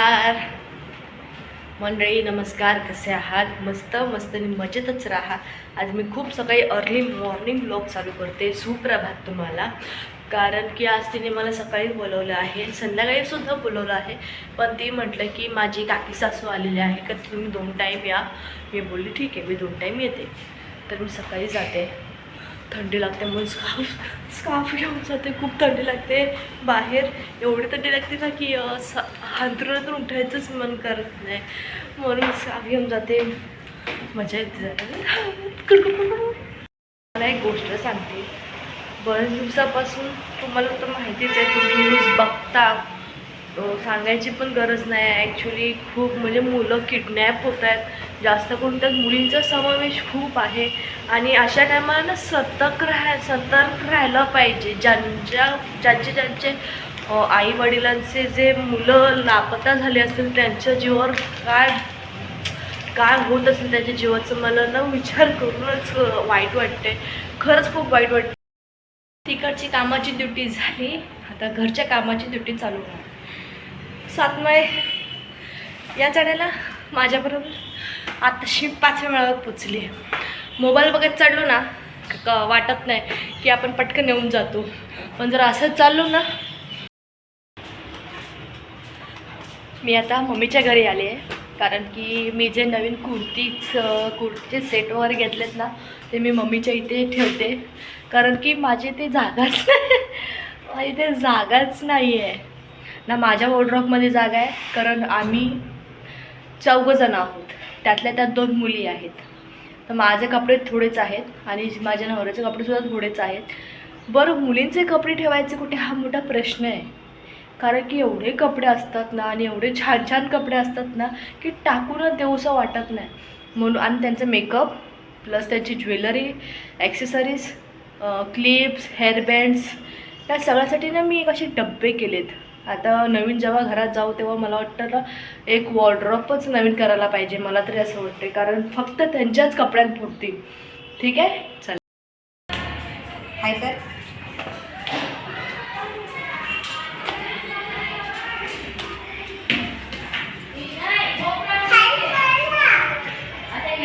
नमस्कार मंडळी, नमस्कार. कसे आहात? मस्त मस्त आणि मजेतच राहा. आज मी खूप सकाळी अर्ली मॉर्निंग ब्लॉग चालू करते. सुप्रभात तुम्हाला. कारण की आज तिने मला सकाळी बोलवलं आहे, संध्याकाळीसुद्धा बोलवलं आहे, पण ती म्हटलं की माझी काकी सासू आलेली आहे का तुम्ही 2 टाईम या. मी बोलली ठीक आहे, मी 2 टाईम येते. तर मी सकाळी जाते. थंडी लागते म्हणून स्कार्फ घेऊन जाते. खूप थंडी लागते बाहेर. एवढी थंडी लागते ना की हांतरुणातून उठायचंच मन करत नाही, म्हणून स्कार्फ घेऊन जाते. मजा येते जरा. मला एक गोष्ट सांगते. बऱ्याच दिवसापासून तुम्हाला तर माहितीच आहे, तुम्ही न्यूज बघता, सांगायची पण गरज नाही. ॲक्च्युली खूप म्हणजे मुलं किडनॅप होत आहेत. जास्त करून त्यात मुलींचा समावेश खूप आहे. आणि अशा टायमाला ना सतर्क राहायला पाहिजे. ज्यांचे आई वडिलांचे जे मुलं लापता झाले असतील त्यांच्या जीवावर काय होत असेल त्याच्या जीवाचं, मला ना विचार करूनच वाईट वाटते. खरंच खूप वाईट वाटते. तिकडची कामाची ड्युटी झाली, आता घरच्या कामाची ड्युटी चालू आहे. 7 माळे या चढायला माझ्याबरोबर आताशी 5व्या माळ्यावर पोचली. मोबाईल बघत चढलो ना वाटत नाही की आपण पटकन येऊन जातो, पण जर असंच चाललो ना. मी आता मम्मीच्या घरी आले आहे, कारण की मी जे नवीन कुर्तीचे सेट वगैरे घेतलेत ना, ते मी मम्मीच्या इथे ठेवते. कारण की माझी ते जागाच माझी ते जागाच नाही आहे ना. माझ्या वॉर्डरोबमध्ये जागा आहे, कारण आम्ही 4 जण आहोत. त्यातल्या त्यात 2 मुली आहेत. तर माझे कपडे थोडेच आहेत आणि माझ्या नवऱ्याचे कपडेसुद्धा थोडेच आहेत. बरं, मुलींचे कपडे ठेवायचे कुठे हा मोठा प्रश्न आहे. कारण की एवढे कपडे असतात ना, आणि एवढे छान छान कपडे असतात ना की टाकूनच देऊसं वाटत नाही. म्हणून आणि त्यांचं मेकअप प्लस त्यांची ज्वेलरी, ॲक्सेसरीज, क्लिप्स, हेअरबँड्स, त्या सगळ्यासाठी ना मी एक असे डब्बे केलेत. आता नवीन जेव्हा घरात जाऊ तेव्हा मला वाटतं ना एक वॉर्डरोबच नवीन करायला पाहिजे. मला तरी असं वाटते, कारण फक्त त्यांच्याच कपड्यांपुरती. ठीक आहे, चल. हाय तर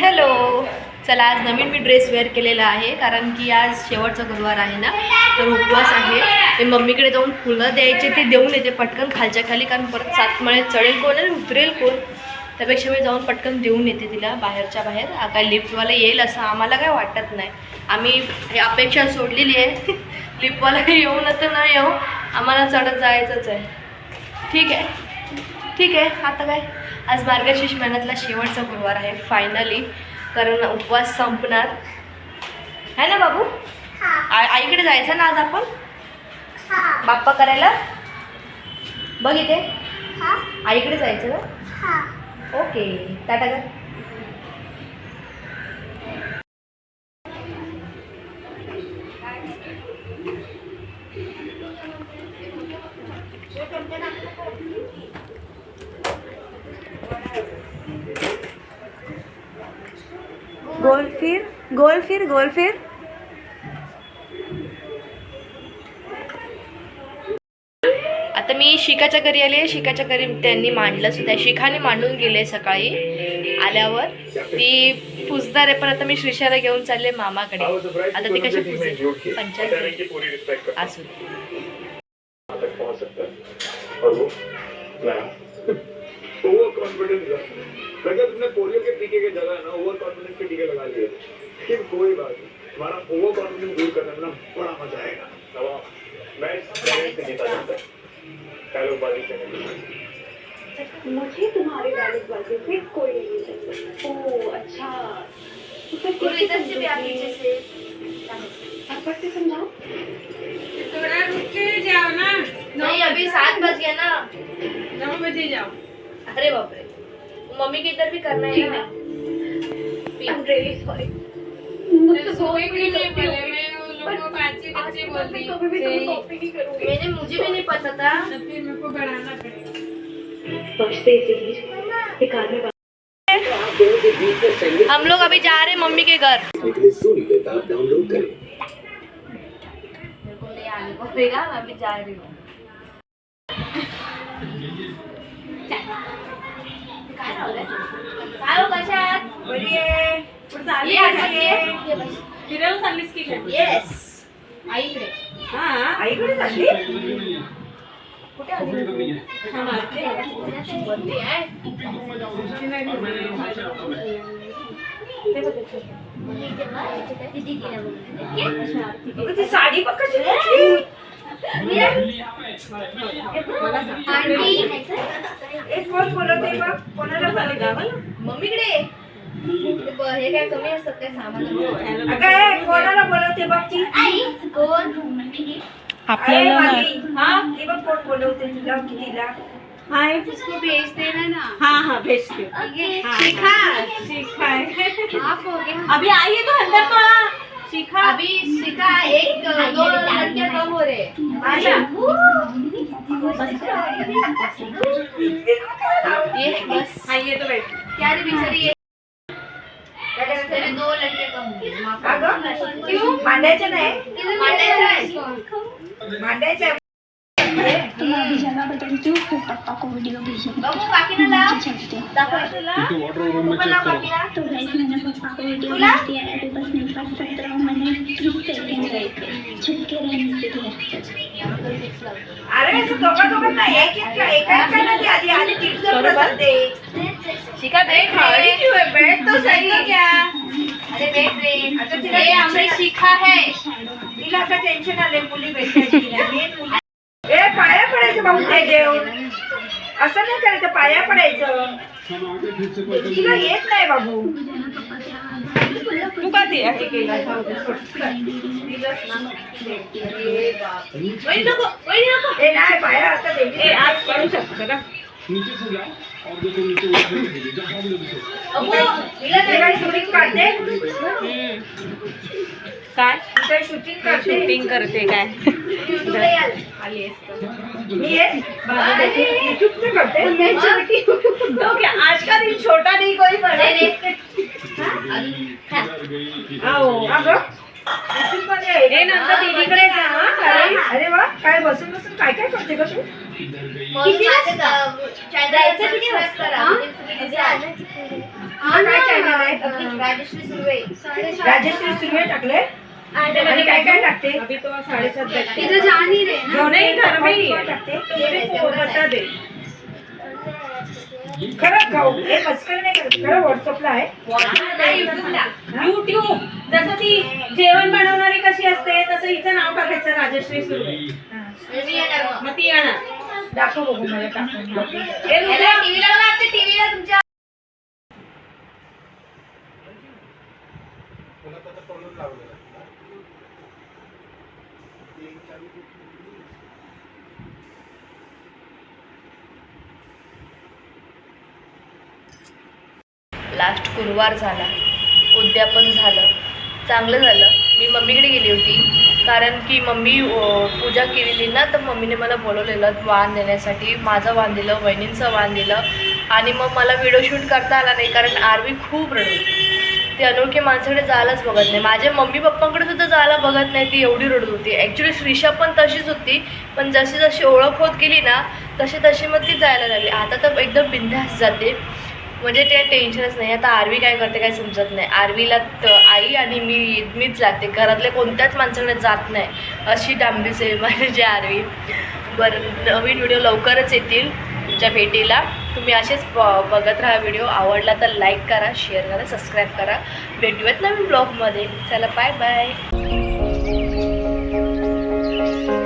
हॅलो. चला, आज नवीन मी ड्रेस वेअर केलेला आहे, कारण की आज शेवटचा गुरुवार आहे ना, तर उपवास आहे. ते मम्मीकडे जाऊन फुलं द्यायचे, ते देऊन येते पटकन खालच्या खाली, कारण परत 7 माळे चढेल कोण आणि उतरेल कोण. त्यापेक्षा मी जाऊन पटकन देऊन येते तिला बाहेरच्या बाहेर. काय लिफ्टवाला येईल असं आम्हाला काय वाटत नाही. आम्ही अपेक्षा सोडलेली आहे. लिफ्टवाला येऊ ना तर नाही येऊ, आम्हाला चढत जायचंच आहे. ठीक आहे, ठीक आहे. आता काय, आज मार्गशीर्ष महिन्यातला शेवटचा गुरुवार आहे फायनली, कारण उपवास संपणार आहे ना बाबू. आईकडे जायचं ना आज आपण बाप्पा करायला. बघ इथे आईकडे जायचं ना. ओके, टाटा कर. गोल फिर, गोल फिर, गोल फिर. आता मी शिकाच्या घरी आले. शिकाच्या घरी त्यांनी मांडलं सुद्धा, शिखाने मांडून गेले सकाळी आल्यावर. ती पुजदार आहे, पण आता मी श्रीशाला घेऊन चालले मामाकडे. आता ती कशी पुजते पंचायत असू. ओवर कॉन्फिडेंस लगा तुमने पोलियो के टीके की जगह ना ओवर कॉन्फिडेंस के टीके लगा लिए. लेकिन कोई बात नहीं, हमारा ओवर कॉन्फिडेंस दूर करने में ना बड़ा मजा आएगा. मैं से जीता जाता है. मुझे तुम्हारे डायलॉग से कोई नहीं मिल सकता. ओह अच्छा, तो फिर कैसे से भी आप पीछे से फटफट से समझाओ. थोड़ा रुक के जाओ ना. नहीं, अभी 7 बज गया ना. 9 बजे जाओ. अरे बाप रे, मम्मी के इधर भी करना है ना. I'm really sorry. सोई भी नहीं पहले, मैं उन लोगों को बच्चे बोलती कभी भी तुम्हें कॉपी नहीं करूंगी. मुझे भी नहीं पता था. तो फिर मेरे को बढ़ाना पड़ेगा. हम लोग अभी जा रहे हैं मम्मी के घर. मेरे को ले आने को पड़ेगा, मैं अभी जा रही हूँ. काय हो कशात बरी आहे. कुठं चालली आहे? फिरायला चाललीस की काय? येस आईकडे हा आईकडे चालली. कुठे आली हा, मारते. बंदी आहे अगं, ती साडी बघ कशी घातली. एक कोण बोलवते बघ. कोणाला चालली गावाला? मम्मीकडे हे काय कमी असतात काय सामान अगं, ए, कोणाला बोलवते बघ ती. आई कोण आपल्याला हा ती बघ कोण बोलवते तुला कितीला. हाय उसको भेज देना ना हाँ हाँ भेजती हूँ. शिखा शिखा है. आप हो गया अभी आइए तो अंदर तो आ. शिखा अभी शिखा एक दो लड़के कम हो रहे आजा. ये बस हाँ ये तो बैठ. क्या रे बिचारी ये क्या करायचं? तेरे दो लड़के कम हो गए अगं, क्यों मांडायचं नाही. मांडायचं आहे मांडायचं आहे. तुम अभी जगह बदलती हूँ फिर पापा को वीडियो भेजेंगे बघू काकीला लाव चलते हैं दाखव तुला तू पण लाव काकीला तो गाइस मैंने पापा को वीडियो तुला? भेज दिया है अभी बस मेरे पास 17 मिनट 30 सेकंड रह गए छुटके रहने के लिए अरे असं दोघांना एक एक एका ना ती आधी आधी टिप्स चालते. शिखा बैठ खड़ी क्यों है? बैठ तो सही. तो क्या अरे बैठ रे आता तिला ये हमें शिखा है तिला आता टेन्शन आले मुली भेटायची. मेन मुली. ए पाया पडायचं भाऊ ते देव. असं नाही करायचं, पाया पडायचं. तिला येत नाही बाबू. तू का ते हे केलं? वही नको वही नको ए नाही पाया आता दे. ए आज पडू शकतो ना. अबो हिला ते काय शूटिंग काढते. काय काय शूटिंग करते. शूटिंग करते काय युट्यूबला याल आली असतं मी ये यूट्यूब पे करते. मैं छोटी तो क्या आज का दिन छोटा नहीं कोई बड़ा. आओ अगं यूट्यूब मध्ये आहे. ए नंतर दीदीकडे जा हा, अरे अरे वा काय बसून बसून काय काय करते का तू. किती जायचं किती वाजता हा काय चॅनल आहे. राजश्री सुर्वे राजश्री सुर्वे टाकले. आणि काय काय टाकते. अभी तो 7:30 बजे तिथं जा नाही रे जो नाही घर में ही है. टाकते. बता दे खरं खाऊ हे मस्कर नाही करत. खरं व्हॉट्सअपला आहे. युट्यूब जसं ती जेवण बनवणारी कशी असते तसं हिचं नाव टाकायचं राजश्री सुर्वे. मी येणार मग मग ती येणार. दाखव बघू मला टाकून. ए रुद्रा, टीव्हीला बघा आपल्या टीव्हीला तुमच्या लास्ट गुरुवार झाला. उद्यापन झालं. चांगलं झालं. मी मम्मीकडे गेली होती कारण की मम्मी पूजा केलेली ना, तर मम्मीने मला बोलवलेलं वाण देण्यासाठी. माझं वाण दिलं, वहिनींचं वाण दिलं. आणि मग मला व्हिडिओ शूट करता आला नाही कारण आरवी खूप रडत होती. ती अनोळखी माणसाकडे जायलाच बघत नाही. माझ्या मम्मी पप्पांकडे सुद्धा जायला बघत नाही. ती एवढी रडत होती. ॲक्च्युली श्रीषा पण तशीच होती, पण जशी जशी ओळख होत गेली ना तशी मग ती जायला लागली. आता तर एकदम बिंदास जाते. म्हणजे ते टेन्शनच नाही. आता आरवी काय करते काय समजत नाही. आरवीला आई आणि मीच जाते. घरातल्या कोणत्याच माणसाकडे जात नाही. अशी डांबीच आहे माझी आरवी. बरं, नवीन व्हिडिओ लवकरच येतील तुमच्या भेटीला. तुम्ही असेच बघत राहा व्हिडिओ. आवडला तर लाईक करा, शेअर करा, सबस्क्राईब करा. भेटूयात नवीन ब्लॉगमध्ये. चला बाय बाय.